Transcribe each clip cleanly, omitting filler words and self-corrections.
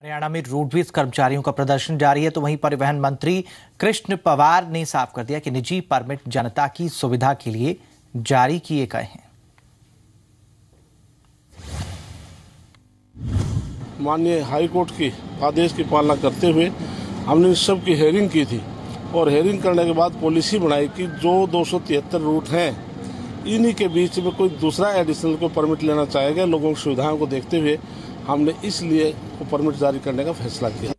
हरियाणा में रोडवेज कर्मचारियों का प्रदर्शन जारी है, तो वहीं परिवहन मंत्री कृष्ण पवार ने साफ कर दिया कि निजी परमिट जनता की सुविधा के लिए जारी किए गए हैं। माननीय हाईकोर्ट के आदेश की पालना करते हुए हमने इस सब की हेयरिंग की थी और हेयरिंग करने के बाद पॉलिसी बनाई कि जो 273 रूट हैं इन्हीं के बीच में कोई दूसरा एडिशनल को परमिट लेना चाहेगा, लोगों की सुविधाओं को देखते हुए हमने इसलिए परमिट जारी करने का फैसला किया।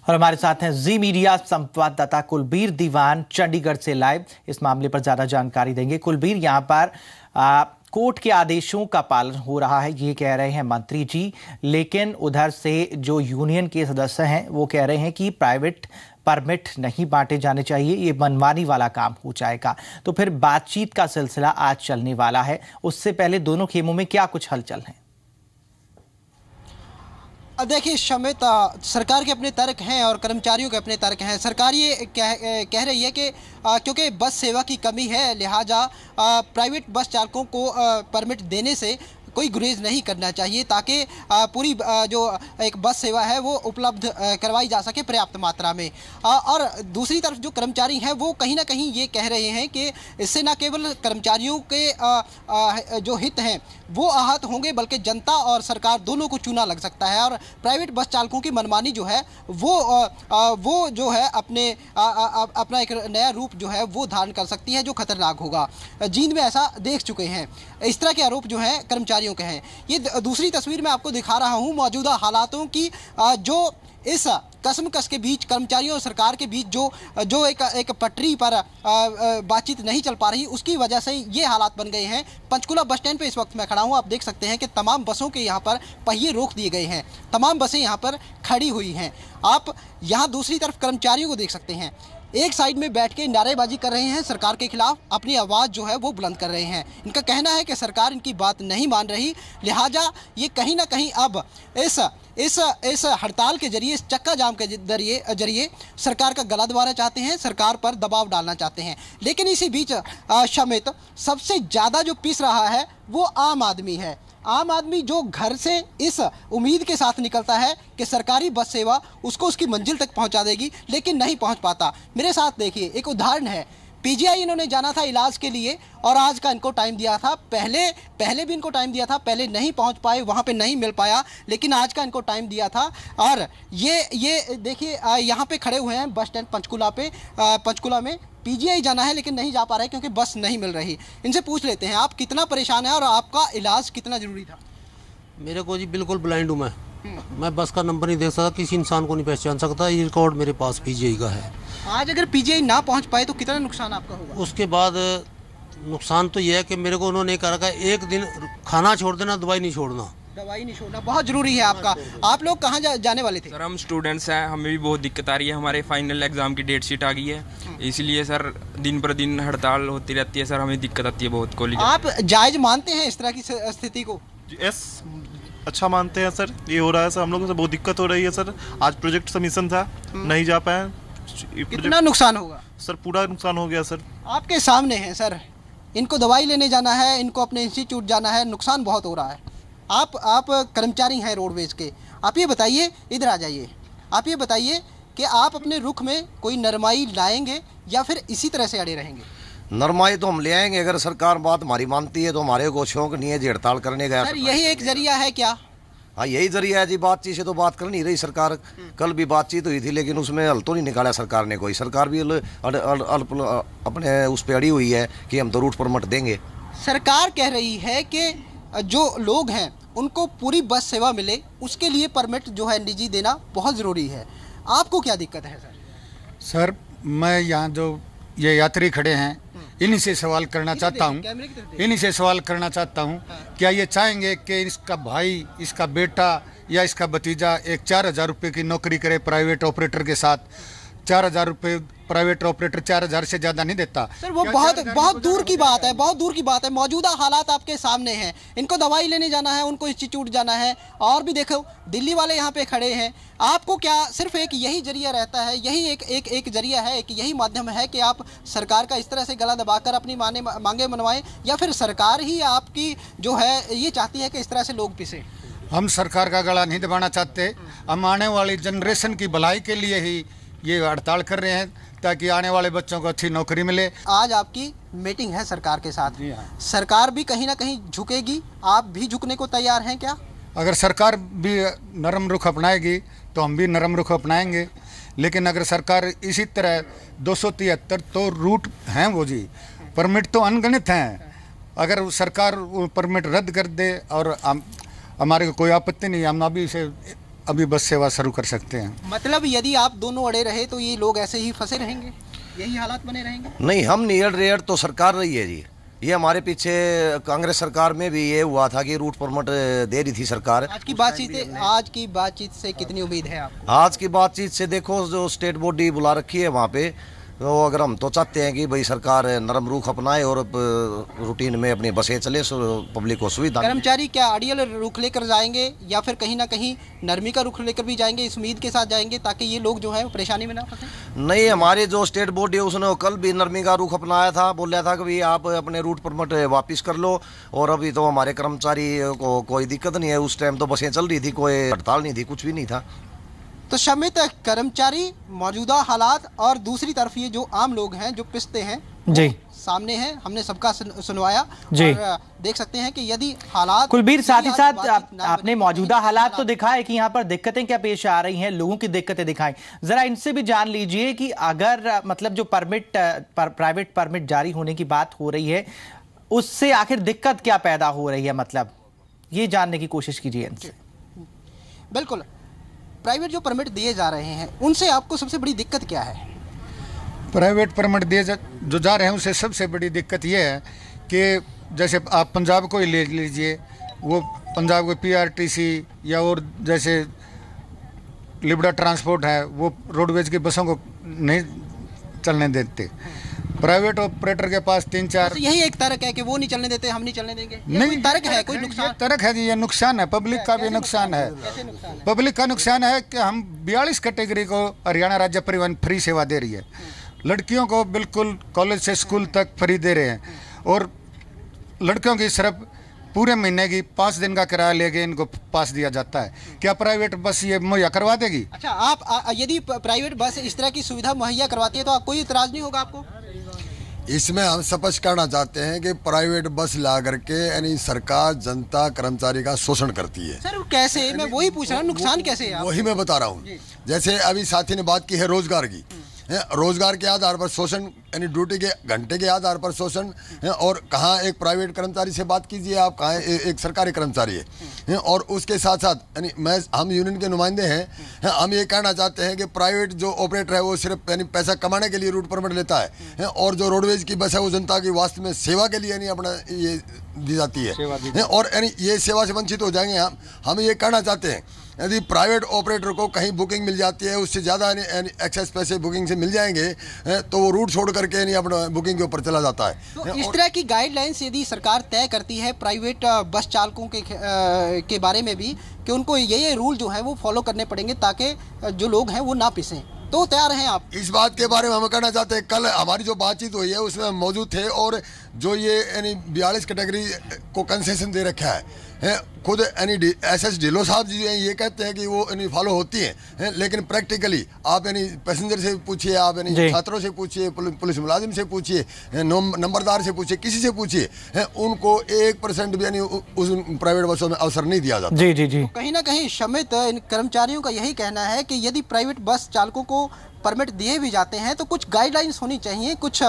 और हमारे साथ हैं जी मीडिया संवाददाता कुलबीर दीवान चंडीगढ़ से लाइव इस मामले पर ज्यादा जानकारी देंगे। कुलबीर, यहाँ पर कोर्ट के आदेशों का पालन हो रहा है, ये कह रहे हैं मंत्री जी, लेकिन उधर से जो यूनियन के सदस्य हैं वो कह रहे हैं कि प्राइवेट परमिट नहीं बांटे जाने चाहिए, ये मनमानी वाला काम हो जाएगा। तो फिर बातचीत का सिलसिला आज चलने वाला है, उससे पहले दोनों खेमों में क्या कुछ हलचल है? देखिए शमित, सरकार के अपने तर्क हैं और कर्मचारियों के अपने तर्क हैं। सरकार ये कह रही है कि क्योंकि बस सेवा की कमी है, लिहाजा प्राइवेट बस चालकों को परमिट देने से कोई गुरेज नहीं करना चाहिए, ताकि पूरी जो एक बस सेवा है वो उपलब्ध करवाई जा सके पर्याप्त मात्रा में। और दूसरी तरफ जो कर्मचारी हैं वो कहीं ना कहीं ये कह रहे हैं कि इससे न केवल कर्मचारियों के जो हित हैं वो आहत होंगे, बल्कि जनता और सरकार दोनों को चूना लग सकता है और प्राइवेट बस चालकों की मनमानी जो है वो जो है अपना एक नया रूप जो है वो धारण कर सकती है, जो खतरनाक होगा। जींद में ऐसा देख चुके हैं। इस तरह के आरोप जो है कर्मचारियों के हैं। ये दूसरी तस्वीर मैं आपको दिखा रहा हूं मौजूदा हालातों की, जो इस कसमकस के बीच कर्मचारियों और सरकार के बीच जो एक पटरी पर बातचीत नहीं चल पा रही, उसकी वजह से ये हालात बन गए हैं। पंचकुला बस स्टैंड पे इस वक्त मैं खड़ा हूं। आप देख सकते हैं कि तमाम बसों के यहाँ पर पहिए रोक दिए गए हैं, तमाम बसें यहाँ पर खड़ी हुई हैं। आप यहाँ दूसरी तरफ कर्मचारियों को देख सकते हैं, एक साइड में बैठ के नारेबाजी कर रहे हैं, सरकार के खिलाफ अपनी आवाज़ जो है वो बुलंद कर रहे हैं। इनका कहना है कि सरकार इनकी बात नहीं मान रही, लिहाजा ये कहीं ना कहीं अब इस हड़ताल के जरिए, इस चक्का जाम के जरिए सरकार का गला दबाना चाहते हैं, सरकार पर दबाव डालना चाहते हैं। लेकिन इसी बीच शमित, सबसे ज़्यादा जो पिस रहा है वो आम आदमी है। आम आदमी जो घर से इस उम्मीद के साथ निकलता है कि सरकारी बस सेवा उसको उसकी मंजिल तक पहुंचा देगी, लेकिन नहीं पहुंच पाता। मेरे साथ देखिए, एक उदाहरण है। पीजीआई इन्होंने जाना था इलाज के लिए और आज का इनको टाइम दिया था। पहले भी इनको टाइम दिया था, पहले नहीं पहुंच पाए, वहां पे नहीं मिल पाया, लेकिन आज का इनको टाइम दिया था। और ये देखिए यहाँ पे खड़े हुए हैं बस स्टैंड पंचकुला में। पीजीआई जाना है लेकिन नहीं जा पा रहे क्योंकि बस नहीं मिल रही। इनसे पूछ लेते हैं, आप कितना परेशान हैं और आपका इलाज कितना जरूरी था? मेरे को जी बिल्कुल ब्लाइंड हूँ मैं बस का नंबर नहीं देख सकता, किसी इंसान को नहीं पहचान सकता। ये रिकॉर्ड मेरे पास पीजीआई का है। आज अगर पीजीआई ना पहुंच पाए तो कितना नुकसान आपका होगा? उसके बाद नुकसान तो यह है कि मेरे को उन्होंने कहा कि एक दिन खाना छोड़ देना, दवाई नहीं छोड़ना। दवाई नहीं छोड़ना बहुत जरूरी है आपका। आप लोग कहाँ जाने वाले थे? सर हम स्टूडेंट्स हैं, हमें भी बहुत दिक्कत आ रही है। हमारे फाइनल एग्जाम की डेट शीट आ गई है, इसलिए सर दिन पर दिन हड़ताल होती रहती है। सर हमें दिक्कत आती है बहुत कॉलेज। आप जायज मानते हैं इस तरह की स्थिति को? यस, अच्छा मानते हैं सर। ये हो रहा है सर, हम लोगों से बहुत दिक्कत हो रही है सर। आज प्रोजेक्ट सबमिशन था, नहीं जा पाए। कितना नुकसान होगा? सर पूरा नुकसान हो गया सर। आपके सामने है सर, इनको दवाई लेने जाना है, इनको अपने इंस्टीट्यूट जाना है, नुकसान बहुत हो रहा है। आप कर्मचारी हैं रोडवेज के, आप ये बताइए, इधर आ जाइए, आप ये बताइए कि आप अपने रुख में कोई नरमाई लाएंगे या फिर इसी तरह से अड़े रहेंगे? नरमाई तो हम ले आएंगे, अगर सरकार बात हमारी मानती है तो हमारे को शौक नहीं है जी हड़ताल करने का। सर यही एक जरिया है क्या? हाँ यही जरिया है जी, बातचीत से तो बात कर नहीं रही सरकार। कल भी बातचीत हुई थी लेकिन उसमें हल तो नहीं निकाला सरकार ने कोई। सरकार भी अपने उस पर अड़ी हुई है कि हम तो रूट परमिट देंगे। सरकार कह रही है कि जो लोग हैं उनको पूरी बस सेवा मिले, उसके लिए परमिट जो है निजी देना बहुत ज़रूरी है। आपको क्या दिक्कत है सर? सर मैं यहाँ जो ये यात्री खड़े हैं इन्हीं से सवाल करना चाहता हूँ, क्या ये चाहेंगे कि इसका भाई, इसका बेटा या इसका भतीजा एक 4,000 रुपये की नौकरी करे प्राइवेट ऑपरेटर के साथ, 4,000 रुपये प्राइवेट ऑपरेटर 4,000 से ज्यादा नहीं देता। सर वो बहुत दूर की बात है, बहुत दूर की बात है। मौजूदा हालात आपके सामने हैं, इनको दवाई लेने जाना है, उनको इंस्टीट्यूट जाना है, और भी देखो दिल्ली वाले यहाँ पे खड़े हैं। आपको क्या सिर्फ एक यही जरिया रहता है, यही एक जरिया है, एक यही माध्यम है कि आप सरकार का इस तरह से गला दबाकर अपनी मांगे मनवाएं, या फिर सरकार ही आपकी जो है ये चाहती है कि इस तरह से लोग पिसे? हम सरकार का गला नहीं दबाना चाहते, हम आने वाली जनरेशन की भलाई के लिए ही ये हड़ताल कर रहे हैं, ताकि आने वाले बच्चों को अच्छी नौकरी मिले। आज आपकी मीटिंग है सरकार के साथ, सरकार भी कहीं ना कहीं झुकेगी, आप भी झुकने को तैयार हैं क्या? अगर सरकार भी नरम रुख अपनाएगी तो हम भी नरम रुख अपनाएंगे, लेकिन अगर सरकार इसी तरह 273 तो रूट हैं वो जी, परमिट तो अनगणित हैं, अगर सरकार वो परमिट रद्द कर दे और हमारे को कोई आपत्ति नहीं, हम अभी बस सेवा शुरू कर सकते हैं। मतलब यदि आप दोनों अड़े रहे तो ये लोग ऐसे ही फंसे रहेंगे, यही हालात बने रहेंगे? नहीं, हम नहीं अड़ रहे, तो सरकार रही है जी। ये हमारे पीछे कांग्रेस सरकार में भी ये हुआ था कि रूट परमिट दे रही थी सरकार। आज की बातचीत से कितनी उम्मीद है आपको? आज की बातचीत से देखो, जो स्टेट बॉडी बुला रखी है वहाँ पे, तो अगर हम तो चाहते हैं कि भाई सरकार नरम रुख अपनाए और रूटीन में अपनी बसें चले, पब्लिक को सुविधा। कर्मचारी क्या अड़ियल रुख लेकर जाएंगे या फिर कहीं ना कहीं नरमी का रुख लेकर भी जाएंगे, इस उम्मीद के साथ जाएंगे ताकि ये लोग जो है परेशानी में ना फंसे? नहीं, हमारे जो स्टेट बोर्ड है उसने कल भी नरमी का रुख अपनाया था, बोल रहा था कि भाई आप अपने रूट परमिट वापस कर लो, और अभी तो हमारे कर्मचारी को कोई दिक्कत नहीं है। उस टाइम तो बसें चल रही थी, कोई हड़ताल नहीं थी, कुछ भी नहीं था। तो शमित, कर्मचारी, मौजूदा हालात और दूसरी तरफ ये जो आम लोग हैं जो पिसते हैं जी सामने हैं, हमने सबका सुनवाया जी। और देख सकते हैं कि यदि हालात कुलबीर, साथ ही साथ आपने मौजूदा हालात तो दिखाए कि यहाँ पर दिक्कतें क्या पेश आ रही हैं, लोगों की दिक्कतें दिखाई, जरा इनसे भी जान लीजिए कि अगर मतलब जो प्राइवेट परमिट जारी होने की बात हो रही है, उससे आखिर दिक्कत क्या पैदा हो रही है, मतलब ये जानने की कोशिश कीजिए इनसे। बिल्कुल, प्राइवेट जो परमिट दिए जा रहे हैं उनसे आपको सबसे बड़ी दिक्कत क्या है? प्राइवेट परमिट दिए जो जा रहे हैं उससे सबसे बड़ी दिक्कत ये है कि जैसे आप पंजाब को ही ले लीजिए, वो पंजाब को PRTC या और जैसे लिबड़ा ट्रांसपोर्ट है, वो रोडवेज की बसों को नहीं चलने देते। प्राइवेट ऑपरेटर के पास 3-4 यही एक तर्क है कि वो नहीं चलने देते, हम नहीं चलने देंगे। नहीं, तर्क है, कोई नुकसान? तर्क है जी, ये नुकसान है, पब्लिक का भी नुकसान है। पब्लिक का नुकसान है कि हम 42 कैटेगरी को हरियाणा राज्य परिवहन फ्री सेवा दे रही है, लड़कियों को बिल्कुल कॉलेज से स्कूल तक फ्री दे रहे हैं, और लड़कियों की सिर्फ पूरे महीने की 5 दिन का किराया लेके इनको पास दिया जाता है। क्या प्राइवेट बस ये मुहैया करवा देगी? अच्छा, आप यदि प्राइवेट बस इस तरह की सुविधा मुहैया करवाती है तो आप कोई इतराज नहीं होगा आपको? इसमें हम स्पष्ट करना चाहते हैं कि प्राइवेट बस ला करके यानी सरकार जनता कर्मचारी का शोषण करती है। सर कैसे? मैं वही पूछ रहा हूँ, नुकसान कैसे है? वही मैं बता रहा हूँ। जैसे अभी साथी ने बात की है रोजगार की, रोजगार के आधार पर शोषण, यानी ड्यूटी के घंटे के आधार पर शोषण है। और कहाँ एक प्राइवेट कर्मचारी से बात कीजिए आप, कहाँ एक सरकारी कर्मचारी है। और उसके साथ साथ यानी हम यूनियन के नुमाइंदे हैं, हम ये कहना चाहते हैं कि प्राइवेट जो ऑपरेटर है वो सिर्फ यानी पैसा कमाने के लिए रूट परमिट लेता है, और जो रोडवेज की बस है वो जनता की वास्तव में सेवा के लिए यानी अपना ये दी जाती है, और यानी ये सेवा से वंचित हो जाएंगे। हम ये कहना चाहते हैं यदि प्राइवेट ऑपरेटर को कहीं बुकिंग मिल जाती है, उससे ज़्यादा एक्सेस पैसे बुकिंग से मिल जाएंगे, तो वो रूट छोड़ करके नहीं अपना बुकिंग के ऊपर चला जाता है। तो इस तरह की गाइडलाइंस यदि सरकार तय करती है प्राइवेट बस चालकों के बारे में भी कि उनको ये रूल जो है वो फॉलो करने पड़ेंगे ताकि जो लोग हैं वो ना पिसें, तो तैयार हैं आप? इस बात के बारे में हम कहना चाहते हैं, कल हमारी जो बातचीत हुई है उसमें हम मौजूद थे, और जो ये यानी 42 कैटेगरी को कंसेशन दे रखा है खुद यानी SS ढिल्लो साहब जी हैं, ये कहते हैं कि वो यानी फॉलो होती है, लेकिन प्रैक्टिकली आप यानी पैसेंजर से पूछिए, आप यानी छात्रों से पूछिए, पुलिस मुलाजिम से पूछिए, नंबरदार से पूछिए, किसी से पूछिए, उनको 1% भी यानी उस प्राइवेट बसों में अवसर नहीं दिया जाता। जी जी जी। तो कहीं ना कहीं शमित, इन कर्मचारियों का यही कहना है कि यदि प्राइवेट बस चालकों को परमिट दिए भी जाते हैं तो कुछ गाइडलाइंस होनी चाहिए, कुछ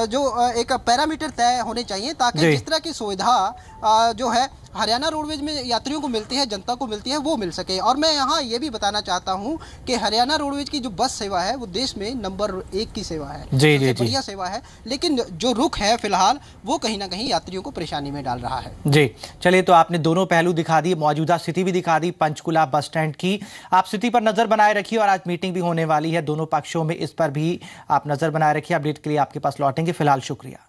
जो एक पैरामीटर तय होने चाहिए ताकि जिस तरह की सुविधा जो है हरियाणा रोडवेज में यात्रियों को मिलती है, जनता को मिलती है, वो मिल सके। और मैं यहाँ ये भी बताना चाहता हूँ कि हरियाणा रोडवेज की जो बस सेवा है वो देश में नंबर 1 की सेवा है, जी, बढ़िया सेवा है, लेकिन जो रुख है फिलहाल वो कहीं ना कहीं यात्रियों को परेशानी में डाल रहा है। जी चलिए, तो आपने दोनों पहलू दिखा दिए, मौजूदा स्थिति भी दिखा दी पंचकुला बस स्टैंड की। आप स्थिति पर नजर बनाए रखिए और आज मीटिंग भी होने वाली है दोनों पक्षों में, इस पर भी आप नजर बनाए रखिए। अपडेट के लिए आपके पास लौटेंगे। फिलहाल शुक्रिया।